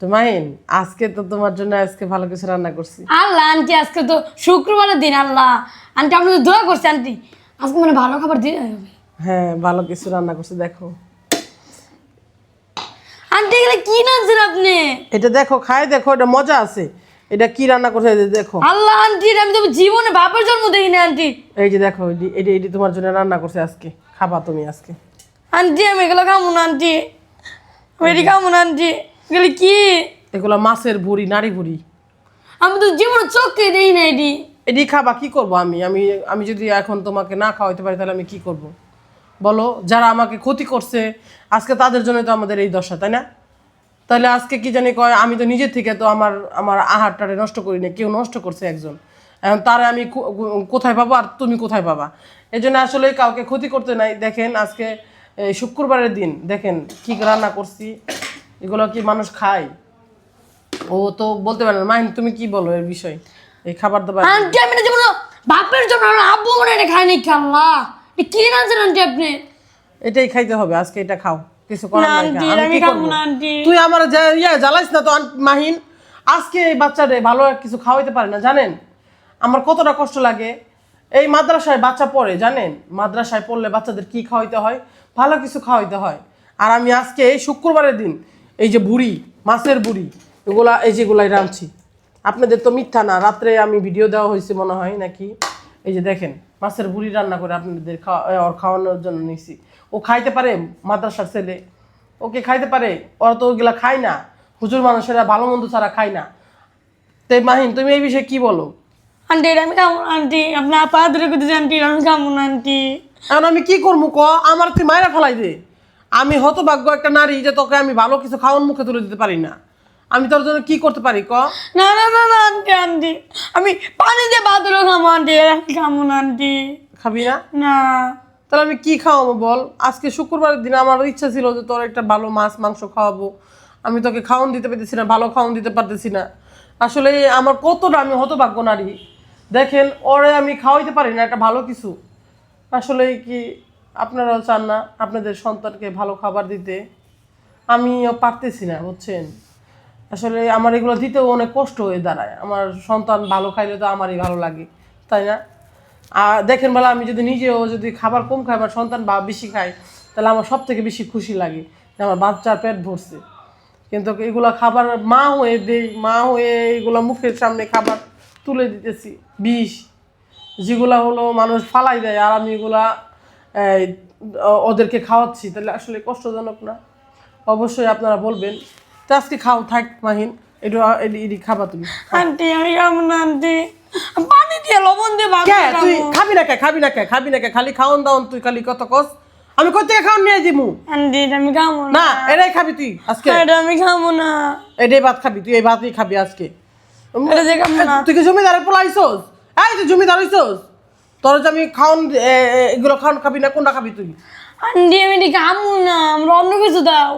তো মাহিন, আজকে তো তোমার জন্য আজকে ভালো কিছু রান্না করছি। আল্লাহ আন্টি, আজকে তো শুক্রবারের দিন। আল্লাহ আন্টি, আপনি তো দোয়া করছি আন্টি, আজকে মানে ভালো খাবার দিয়ে হবে। হ্যাঁ, ভালো কিছু রান্না করছি, দেখো। আন্টি এগুলো কি নাচছেন আপনি? এটা দেখো, খাই দেখো, এটা মজা আছে। এটা কি রান্না করছে এই যে দেখো। আল্লাহ আন্টি, এটা আমি তো জীবনে বাপের জন্ম দেখিনি আন্টি। এই যে দেখো, এটি তোমার জন্য রান্না করছে আজকে, খাবা তুমি আজকে। আন্টি আমি এগুলো খাবো না আন্টি, আমি এটি খাবো না আন্টি। এগুলো কি? এগুলো মাছের ভুড়ি, নারী ভুড়ি। আমি তো জীবনে চোখে দেই না এটি। এটি খাবা, কি করব আমি আমি আমি যদি এখন তোমাকে না খাওয়াইতে পারি তাহলে আমি কি করব বলো? যারা আমাকে ক্ষতি করছে আজকে তাদের জন্য তো আমাদের এই দশা, তাই না? তাহলে আজকে কি জানি কয়, আমি তো নিজের থেকে তো আমার আমার আহারটারে নষ্ট করি না, কেউ নষ্ট করছে একজন। এখন তারে আমি কোথায় পাবো আর তুমি কোথায় পাবা? এই জন্য আসলে কাউকে ক্ষতি করতে নাই। দেখেন আজকে এই শুক্রবারের দিন, দেখেন কি রান্না করছি। এগুলো কি মানুষ খায়? ও তো বলতে পারে না। মাহিন, তুমি কি বলো এর বিষয়, এই খাবার দাবার? আন্টি আমি না যেমন বাপের জন্য আমার আব্বু মনে এটা খায় নাই। আল্লাহ এটা কি নাচছেন আন্টি আপনি? এটাই খাইতে হবে আজকে, এটা খাও, কিছু করার না নাই। আন্টি, আমি আমি কি খাবো করবো? না আন্টি। তুই আমার জ্বালাইস না তো মাহিন। আজকে এই বাচ্চারে ভালো কিছু খাওয়াইতে পারে না, জানেন আমার কতটা কষ্ট লাগে। এই মাদ্রাসায় বাচ্চা পড়ে, জানেন মাদ্রাসায় পড়লে বাচ্চাদের কি খাওয়াইতে হয়? ভালো কিছু খাওয়াইতে হয়। আর আমি আজকে এই শুক্রবারের দিন এই যে বুড়ি, মাছের বুড়ি, এগুলা এই যেগুলাই রাঁধছি। আপনাদের তো মিথ্যা না, রাত্রে আমি ভিডিও দেওয়া হয়েছে মনে হয় নাকি। এই যে দেখেন মাছের বুড়ি রান্না করে আপনাদের ওর খাওয়ানোর জন্য নিছি। ও খাইতে পারে? মাদ্রাসার ছেলে ওকে খাইতে পারে? ওরা তো ওগুলা খায় না। হুজুর মানুষেরা ভালো মন্দ ছাড়া খায় না। তাই মাহিন, তুমি এই বিষয়ে কি বলো? আন্টি এটা আমি খাবো না আন্টি, আপনি আপা ধরে করতেছি আন্টি, আমি খাবো না আন্টি। এখন আমি কি করবো ক? আমার তুই মায়েরা ফেলাই দে। আমি হতভাগ্য একটা নারী যে তোকে আমি ভালো কিছু খাওয়ার মুখে তুলে দিতে পারি না। আমি তোর জন্য কি করতে পারি ক? না না না না আন্টি, আন্টি আমি পানি দিয়ে ভাত হলেও খাবো আন্টি, আমি খাবো না আন্টি। খাবি না? না তাহলে আমি কি খাওয়াবো বল? আজকে শুক্রবারের দিন আমার ইচ্ছা ছিল যে তোর একটা ভালো মাছ মাংস খাওয়াবো। আমি তোকে খাওয়ান দিতে পারতেছি না, ভালো খাওয়ান দিতে পারতেছি না। আসলে আমার কতটা আমি হতভাগ্য নারী। দেখেন ওরে আমি খাওয়াইতে পারি না একটা ভালো কিছু। আসলে কি আপনারাও চান না আপনাদের সন্তানকে ভালো খাবার দিতে? আমিও পারতেছি না, বুঝছেন। আসলে আমার এগুলো দিতেও অনেক কষ্ট হয়ে দাঁড়ায়। আমার সন্তান ভালো খাইলে তো আমারই ভালো লাগে, তাই না? আর দেখেন বলে আমি যদি নিজেও যদি খাবার কম খাই, আমার সন্তান বা বেশি খাই, তাহলে আমার সব থেকে বেশি খুশি লাগে যে আমার বাচ্চার পেট ভরছে। কিন্তু এগুলো খাবার মা হয়ে দেই, মা হয়ে এগুলো মুখের সামনে খাবার তুলে দিতেছি বিষ, যেগুলা হলো মানুষ ফালাই দেয়, আর আমি এগুলা এই, ওদেরকে খাওয়াচ্ছি। তাহলে আসলে কষ্টজনক না? অবশ্যই আপনারা বলবেন। তো আজকে খাও, থাক মাহিন, এটি খাবা তুমি। আন্টি আমি খাবো না আন্টি, পানি দিয়ে লবণ দিয়ে ভাত কে তুই খাবো। খাবি না কে? খাবি না কে? খাবি না কে? খালি খাওন দাওন, তুই খালি কত কস। আমি কত থেকে খাওন নিয়ে দিমু? আন্টি এটা আমি খাবো না। না, এটাই খাবি তুই আজকে। এটা আমি খাবো না। এটাই ভাত খাবি তুই, এই ভাতই খাবি আজকে। এটা যে খাবো না। তুই কি জমিদারে পোলাইছস? এই তুই জমিদার হইছস? তোর যে আমি খাওন এগুলো খাওন খাবি না, কোনটা খাবি তুই? আন্টি আমি এটা খাবো না, আমরা অন্য কিছু দাও।